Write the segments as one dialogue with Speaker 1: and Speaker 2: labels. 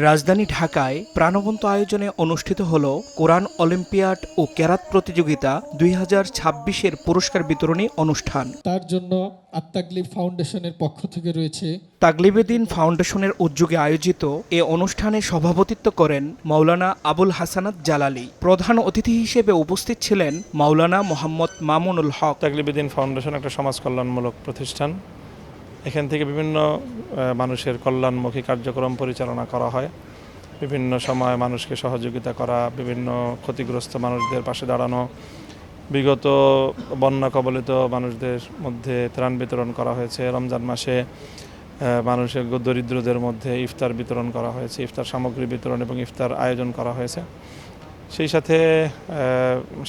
Speaker 1: রাজধানী ঢাকায় প্রাণবন্ত আয়োজনে অনুষ্ঠিত হল কোরআন অলিম্পিয়াড ও কেরাত প্রতিযোগিতা 2026-এর পুরস্কার বিতরণী অনুষ্ঠান।
Speaker 2: তার জন্য আত-তাগলিব ফাউন্ডেশনের পক্ষ থেকে রয়েছে
Speaker 1: তাগলিবে দ্বীন ফাউন্ডেশনের উদ্যোগে আয়োজিত এ অনুষ্ঠানে সভাপতিত্ব করেন মাওলানা আবুল হাসানাত জালালী। প্রধান অতিথি হিসেবে উপস্থিত ছিলেন মাওলানা মোহাম্মদ মামুনুল হক।
Speaker 3: তাগলিবে দ্বীন ফাউন্ডেশন একটা সমাজ কল্যাণমূলক প্রতিষ্ঠান। এখান থেকে বিভিন্ন মানুষের কল্যাণমুখী কার্যক্রম পরিচালনা করা হয়। বিভিন্ন সময় মানুষকে সহযোগিতা করা, বিভিন্ন ক্ষতিগ্রস্ত মানুষদের পাশে দাঁড়ানো, বিগত বন্যা কবলিত মানুষদের মধ্যে ত্রাণ বিতরণ করা হয়েছে। রমজান মাসে মানুষের দরিদ্রদের মধ্যে ইফতার বিতরণ করা হয়েছে, ইফতার সামগ্রী বিতরণ এবং ইফতার আয়োজন করা হয়েছে। সেই সাথে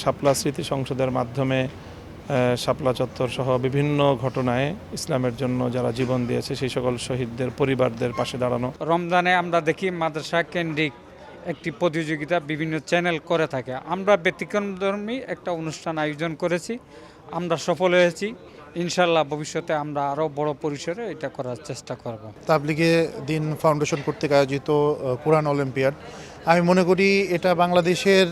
Speaker 3: শাপলা স্মৃতি সংসদের মাধ্যমে শাপলা চত্বর সহ বিভিন্ন ঘটনায় ইসলামের জন্য যারা জীবন দিয়েছে সেই সকল শহীদদের পরিবারদের পাশে দাঁড়ানো।
Speaker 4: রমজানে আমরা দেখি মাদ্রাসা কেন্দ্রিক একটি প্রতিযোগিতা বিভিন্ন চ্যানেল করে থাকে। আমরা ব্যতিক্রমধর্মী একটা অনুষ্ঠান আয়োজন করেছি, আমরা সফল হয়েছি। ইনশাল্লাহ ভবিষ্যতে আমরা আরও বড় পরিসরে এটা করার চেষ্টা করব।
Speaker 5: তাবলিগে দ্বীন ফাউন্ডেশন কর্তৃক আয়োজিত কোরআন অলিম্পিয়াড, আমি মনে করি এটা বাংলাদেশের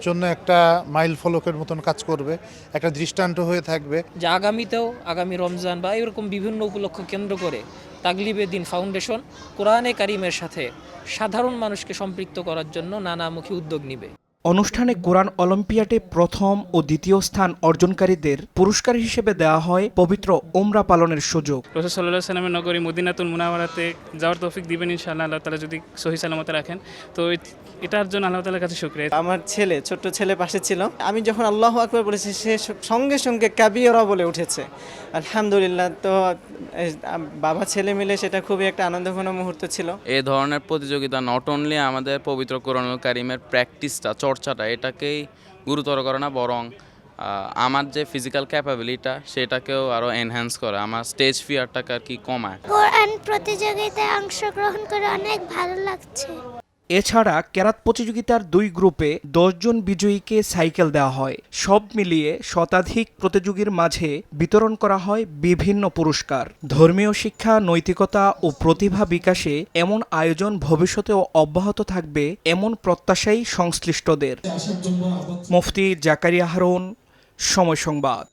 Speaker 5: জন্য একটা মাইল ফলকের মতন কাজ করবে, একটা দৃষ্টান্ত হয়ে থাকবে
Speaker 6: যে আগামী রমজান বা এরকম বিভিন্ন উপলক্ষ কেন্দ্র করে তাগলিবে দ্বীন ফাউন্ডেশন কোরআনে কারিমের সাথে সাধারণ মানুষকে সম্পৃক্ত করার জন্য নানামুখী উদ্যোগ নেবে।
Speaker 1: অনুষ্ঠানে কোরআন অলিম্পিয়াডে প্রথম ও দ্বিতীয় স্থান অর্জনকারীদের পুরস্কার হিসেবে দেওয়া হয় পবিত্র উমরা পালনের সুযোগ।
Speaker 7: রাসূল সাল্লাল্লাহু আলাইহি ওয়াসাল্লামের নগরী মদিনাতুল মুনাওয়ারাতে যাওয়ার তৌফিক দিবেন ইনশাআল্লাহ, আল্লাহ তাআলা যদি সহি সালামতে রাখেন। তো এটার জন্য আল্লাহ তাআলার কাছে শুকরিয়া।
Speaker 8: আমার ছোট ছেলে পাশে ছিল, আমি যখন আল্লাহু আকবার বলেছি সে সঙ্গে সঙ্গে কাবীরা বলে উঠেছে। আলহামদুলিল্লাহ। তো বাবা ছেলে মিলে সেটা খুবই একটা আনন্দঘন মুহূর্ত ছিল।
Speaker 9: এই ধরনের প্রতিযোগিতা নট অনলি আমাদের পবিত্র কোরআনুল কারীমের প্র্যাকটিসটা, চর্চাটা, এটাকেই গুরুতর করে না, বরং আমার যে ফিজিক্যাল ক্যাপাবিলিটিটা সেটাকেও আরও এনহ্যান্স করে, আমার স্টেজ ফিয়ারটাকে আর কি কমায়।
Speaker 10: কোরআন প্রতিযোগিতায় অংশগ্রহণ করে অনেক ভালো লাগছে।
Speaker 1: এছাড়া কেরাত প্রতিযোগিতার 2 গ্রুপে 10 জন বিজয়ীকে সাইকেল দেওয়া হয়। সব মিলিয়ে শতাধিক প্রতিযোগীর মাঝে বিতরণ করা হয় বিভিন্ন পুরস্কার। ধর্মীয় শিক্ষা, নৈতিকতা ও প্রতিভা বিকাশে এমন আয়োজন ভবিষ্যতেও অব্যাহত থাকবে এমন প্রত্যাশাই সংশ্লিষ্টদের। মুফতি জাকারিয়া হারুন, সময় সংবাদ।